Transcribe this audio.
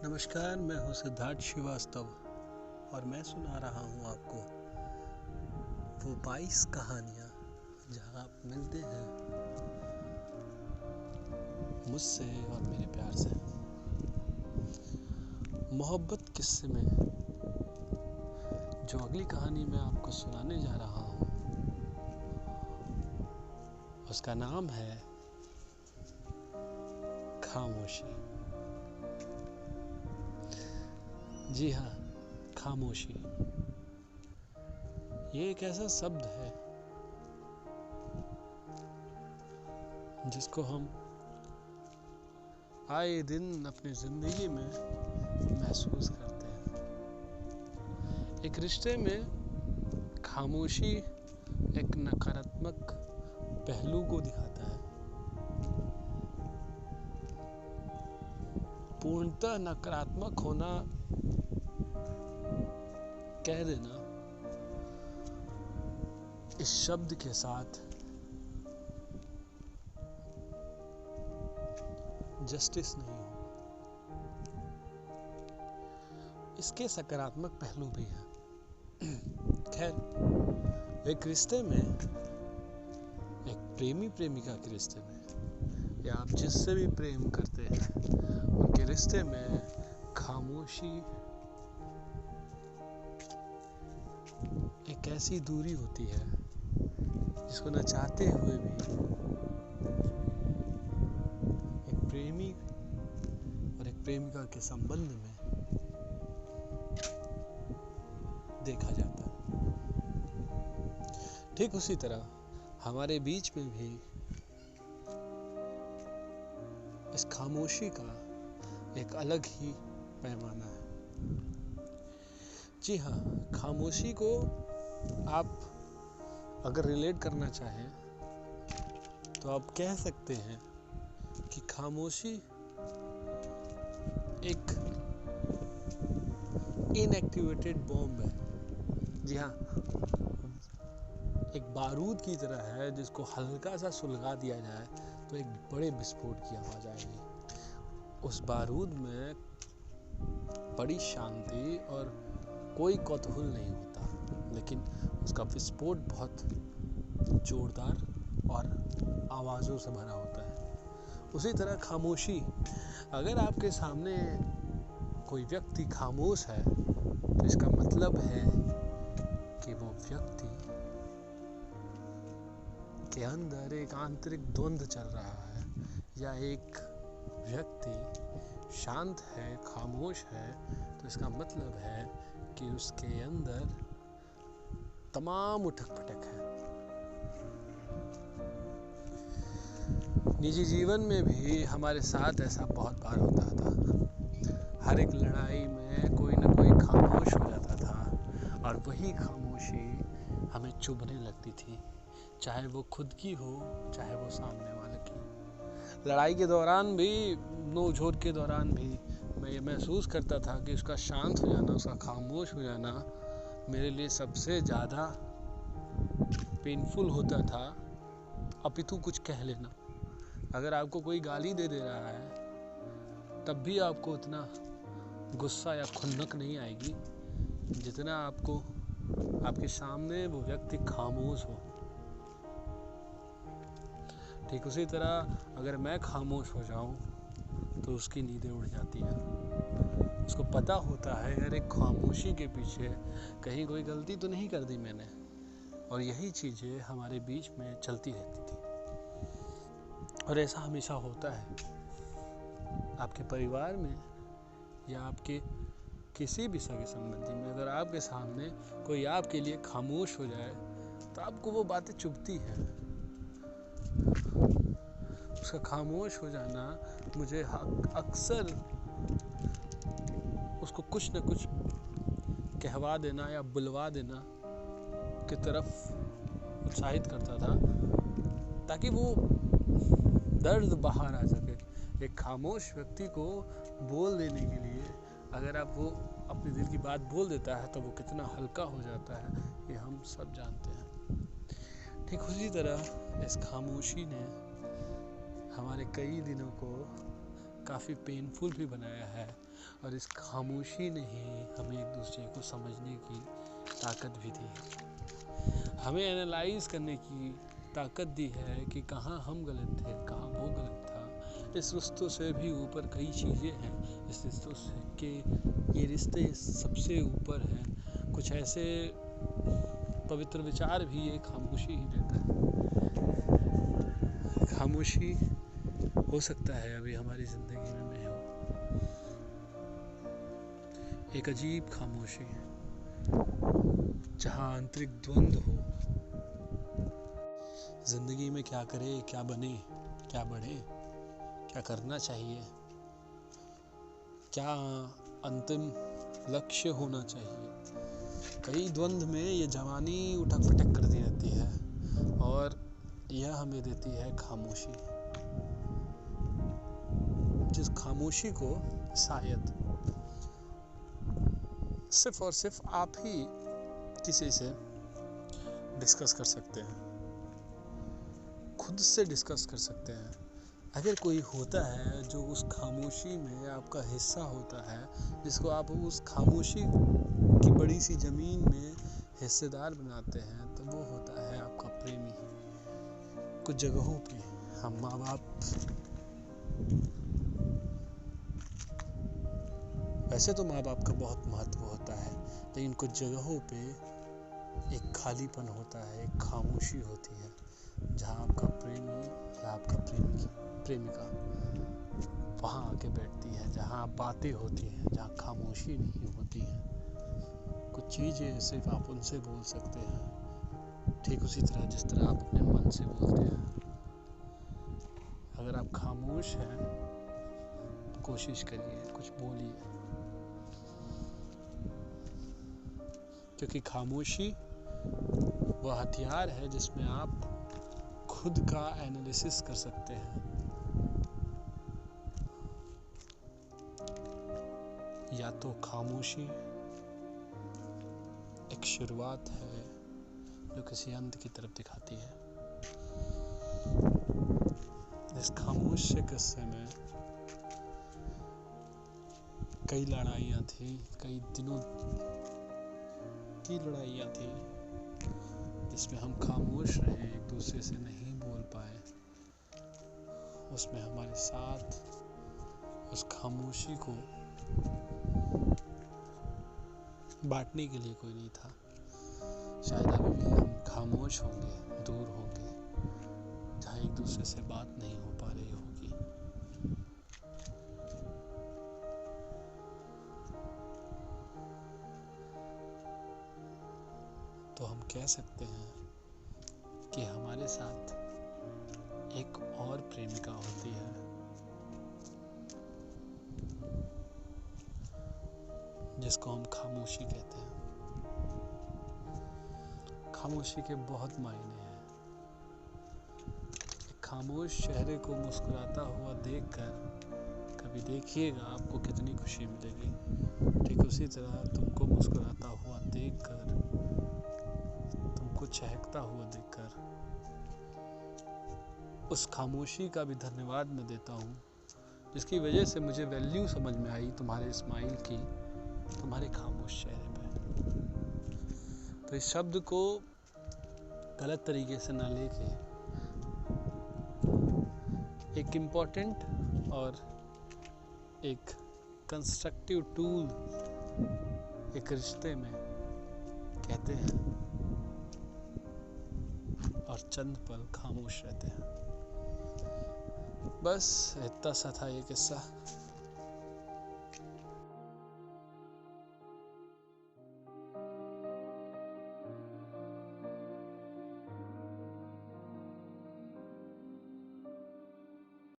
नमस्कार, मैं हूँ सिद्धार्थ श्रीवास्तव और मैं सुना रहा हूँ आपको वो 22 कहानियाँ जहाँ आप मिलते हैं मुझसे और मेरे प्यार से। मोहब्बत किस्से में जो अगली कहानी मैं आपको सुनाने जा रहा हूँ उसका नाम है खामोशी। जी हाँ, खामोशी। ये एक ऐसा शब्द है जिसको हम आए दिन अपनी जिंदगी में महसूस करते हैं। एक रिश्ते में खामोशी एक नकारात्मक पहलू को दिखाता है। पूर्णतः नकारात्मक होना कह देना इस शब्द के साथ जस्टिस नहीं हो। इसके सकारात्मक पहलू भी हैं। खैर, एक रिश्ते में, एक प्रेमी प्रेमिका के रिश्ते में, या आप जिससे भी प्रेम करते हैं उनके रिश्ते में खामोशी एक ऐसी दूरी होती है जिसको न चाहते हुए भी एक प्रेमी और एक प्रेमिका के संबंध में देखा जाता है। ठीक उसी तरह हमारे बीच में भी इस खामोशी का एक अलग ही पैमाना है। जी हाँ, खामोशी को आप अगर रिलेट करना चाहें तो आप कह सकते हैं कि खामोशी एक इनएक्टिवेटेड बॉम्ब है। जी हाँ, एक बारूद की तरह है जिसको हल्का सा सुलगा दिया जाए तो एक बड़े विस्फोट की आवाज आएगी। उस बारूद में बड़ी शांति और कोई कौतूहल नहीं होता, लेकिन उसका विस्फोट बहुत जोरदार और आवाज़ों से भरा होता है। उसी तरह खामोशी, अगर आपके सामने कोई व्यक्ति खामोश है तो इसका मतलब है कि वो व्यक्ति के अंदर एक आंतरिक द्वंद्व चल रहा है, या एक व्यक्ति शांत है, खामोश है, तो इसका मतलब है कि उसके अंदर तमाम उठक पटक है। निजी जीवन में भी हमारे साथ ऐसा बहुत बार होता था। हर एक लड़ाई में कोई ना कोई खामोश हो जाता था और वही खामोशी हमें चुभने लगती थी, चाहे वो खुद की हो, चाहे वो सामने वाले की। लड़ाई के दौरान भी, नोक-झोंक के दौरान भी मैं ये महसूस करता था कि उसका शांत हो जाना, उसका खामोश हो जाना मेरे लिए सबसे ज़्यादा पेनफुल होता था अपितु कुछ कह लेना। अगर आपको कोई गाली दे रहा है तब भी आपको उतना गुस्सा या खुन्नक नहीं आएगी जितना आपको आपके सामने वो व्यक्ति खामोश हो। ठीक उसी तरह अगर मैं खामोश हो जाऊं तो उसकी नींदें उड़ जाती हैं। उसको पता होता है अरे खामोशी के पीछे कहीं कोई गलती तो नहीं कर दी मैंने, और यही चीज़ें हमारे बीच में चलती रहती थी। और ऐसा हमेशा होता है आपके परिवार में या आपके किसी भी सगे संबंधी में। अगर आपके सामने कोई आपके लिए खामोश हो जाए तो आपको वो बातें चुभती हैं। उसका खामोश हो जाना मुझे अक्सर उसको कुछ न कुछ कहवा देना या बुलवा देना की तरफ उत्साहित करता था, ताकि वो दर्द बाहर आ सके। एक खामोश व्यक्ति को बोल देने के लिए अगर आप वो अपने दिल की बात बोल देता है तो वो कितना हल्का हो जाता है, ये हम सब जानते हैं। ठीक उसी तरह इस खामोशी ने हमारे कई दिनों को काफ़ी पेनफुल भी बनाया है, और इस खामोशी ने ही हमें एक दूसरे को समझने की ताकत भी दी है, हमें एनालाइज करने की ताकत दी है कि कहाँ हम गलत थे, कहाँ वो गलत था। इस रिश्तों से भी ऊपर कई चीज़ें हैं, इस रिश्तों से के ये रिश्ते सबसे ऊपर हैं। कुछ ऐसे पवित्र विचार भी ये खामोशी ही देता है। खामोशी हो सकता है अभी हमारी ज़िंदगी में नहीं हो, एक अजीब खामोशी जहाँ आंतरिक द्वंद्व हो। ज़िंदगी में क्या करे, क्या बने, क्या बढ़े, क्या करना चाहिए, क्या अंतिम लक्ष्य होना चाहिए। कई द्वंद्व में ये जवानी उठक पटक करती रहती है, और यह हमें देती है खामोशी। जिस खामोशी को शायद सिर्फ और सिर्फ आप ही किसी से डिस्कस कर सकते हैं, खुद से डिस्कस कर सकते हैं। अगर कोई होता है जो उस खामोशी में आपका हिस्सा होता है, जिसको आप उस खामोशी की बड़ी सी ज़मीन में हिस्सेदार बनाते हैं, तो वो होता है आपका प्रेमी। कुछ जगहों पे हम माँ बाप, वैसे तो माँ बाप का बहुत महत्व होता है, लेकिन कुछ जगहों पे एक खालीपन होता है, एक खामोशी होती है, जहाँ आपका प्रेमी या आपका प्रेमिका वहाँ आके बैठती है, जहाँ बातें होती हैं, जहाँ खामोशी नहीं होती है। कुछ चीज़ें सिर्फ आप उनसे बोल सकते हैं, ठीक उसी तरह जिस तरह आप अपने मन से बोलते हैं। अगर आप खामोश हैं तो कोशिश करिए, कुछ बोलिए, क्योंकि खामोशी वह हथियार है जिसमें आप खुद का एनालिसिस कर सकते हैं। या तो खामोशी एक शुरुआत है जो किसी अंत की तरफ दिखाती है। इस खामोश से किस्से में कई लड़ाइयाँ थी, कई दिनों की लड़ाइयाँ थी, जिसमें हम खामोश रहे, एक दूसरे से नहीं बोल पाए। उसमें हमारे साथ उस खामोशी को बांटने के लिए कोई नहीं था। शायद अभी भी हम खामोश होंगे, दूर होंगे, जहाँ एक दूसरे से बात नहीं हो पा रही होगी। तो हम कह सकते हैं कि हमारे साथ एक और प्रेमिका होती है, जिसको हम खामोशी कहते हैं। खामोशी के बहुत मायने हैं। एक खामोश चेहरे को मुस्कुराता हुआ देखकर कभी देखिएगा आपको कितनी खुशी मिलेगी। ठीक उसी तरह तुमको मुस्कुराता हुआ देखकर, तुमको चहकता हुआ देखकर, उस खामोशी का भी धन्यवाद मैं देता हूँ, जिसकी वजह से मुझे वैल्यू समझ में आई तुम्हारे स्माइल की, तुम्हारे खामोश चेहरे पे। तो इस शब्द को गलत तरीके से ना लेके एक इम्पोर्टेंट और एक कंस्ट्रक्टिव टूल एक रिश्ते में कहते हैं, और चंद पल खामोश रहते हैं। बस इतना सा था ये किस्सा।